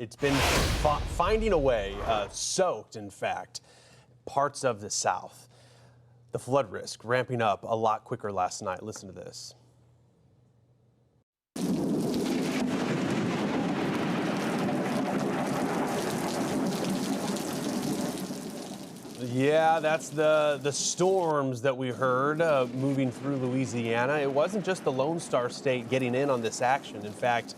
It's been finding a way, soaked, in fact, parts of the South. The flood risk ramping up a lot quicker last night. Listen to this. Yeah, that's the storms that we heard moving through Louisiana. It wasn't just the Lone Star State getting in on this action. In fact,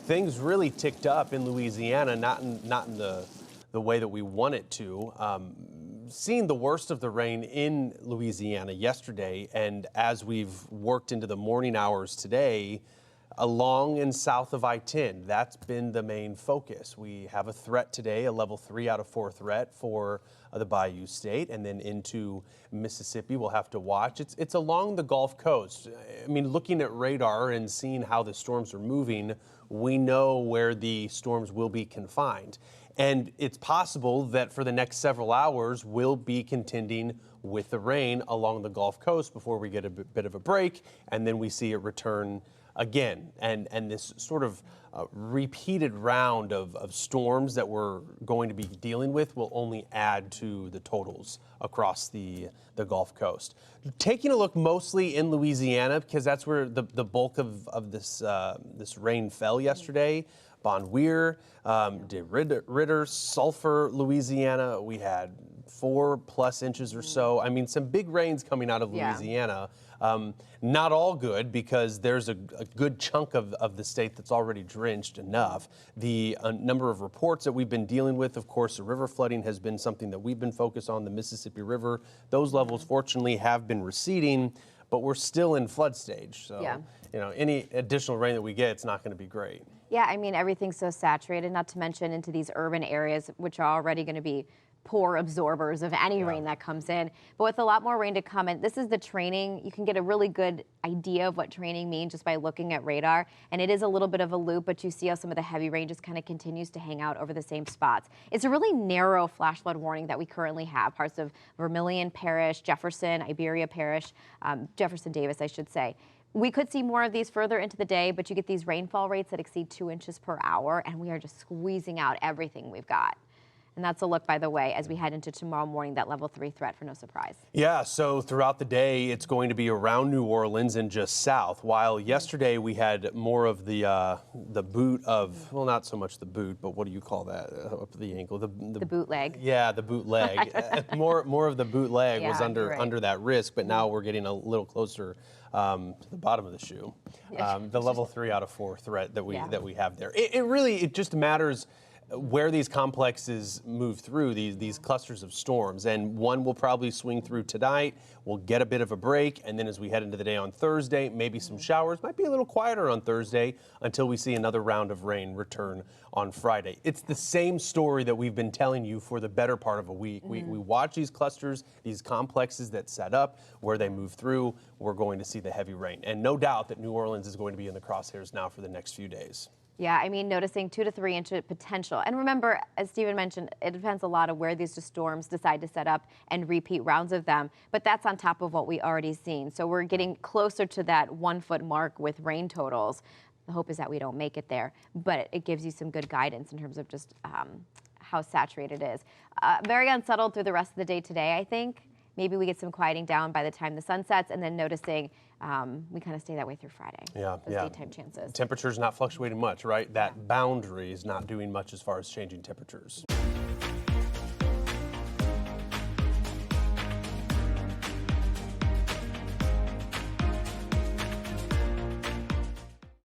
things really ticked up in Louisiana, not in the way that we want it to. Seeing the worst of the rain in Louisiana yesterday, and as we've worked into the morning hours today, along and south of I-10, that's been the main focus. We have a threat today, a level 3 out of 4 threat for the Bayou State, and then into Mississippi. We'll have to watch. It's along the Gulf Coast. I mean, looking at radar and seeing how the storms are moving, we know where the storms will be confined. And it's possible that for the next several hours, we'll be contending with the rain along the Gulf Coast before we get a bit of a break, and then we see it return again. And this sort of repeated round of storms that we're going to be dealing with will only add to the totals across the Gulf Coast. Taking a look mostly in Louisiana, because that's where the bulk of this rain fell yesterday. Bon Weir, De Ritter, Sulphur, Louisiana, we had 4+ inches or so. I mean, some big rains coming out of Louisiana. Not all good, because there's a good chunk of the state that's already drenched enough. The number of reports that we've been dealing with, of course, the river flooding has been something that we've been focused on, the Mississippi River. Those levels, fortunately, have been receding, but we're still in flood stage. So, you know, any additional rain that we get, it's not going to be great. Yeah, I mean, everything's so saturated, not to mention into these urban areas, which are already going to be poor absorbers of any rain that comes in. But with a lot more rain to come, and this is the training, you can get a really good idea of what training means just by looking at radar. And it is a little bit of a loop, but you see how some of the heavy rain just kind of continues to hang out over the same spots. It's a really narrow flash flood warning that we currently have. Parts of Vermilion Parish, Jefferson, Iberia Parish, Jefferson Davis, I should say. We could see more of these further into the day, but you get these rainfall rates that exceed 2 inches per hour, and we are just squeezing out everything we've got. And that's a look, by the way, as we head into tomorrow morning, that level 3 threat, for no surprise. Yeah, so throughout the day, it's going to be around New Orleans and just south, while yesterday we had more of the boot of, well, not so much the boot, but what do you call that, up the ankle? The bootleg. Yeah, the bootleg. more of the bootleg was under that risk, but now we're getting a little closer to the bottom of the shoe. The level 3 out of 4 threat that we have there. It just matters where these complexes move through, these clusters of storms. And one will probably swing through tonight. We'll get a bit of a break. And then as we head into the day on Thursday, maybe some showers. Might be a little quieter on Thursday until we see another round of rain return on Friday. It's the same story that we've been telling you for the better part of a week. We watch these clusters, these complexes that set up, where they move through. We're going to see the heavy rain. And no doubt that New Orleans is going to be in the crosshairs now for the next few days. Yeah, I mean, noticing 2 to 3 inch potential. And remember, as Stephen mentioned, it depends a lot of where these storms decide to set up and repeat rounds of them. But that's on top of what we already seen. So we're getting closer to that 1 foot mark with rain totals. The hope is that we don't make it there, but it gives you some good guidance in terms of just how saturated it is. Very unsettled through the rest of the day today, I think. Maybe we get some quieting down by the time the sun sets, and then noticing we kind of stay that way through Friday. Those daytime chances. Temperatures not fluctuating much, right? That boundary is not doing much as far as changing temperatures.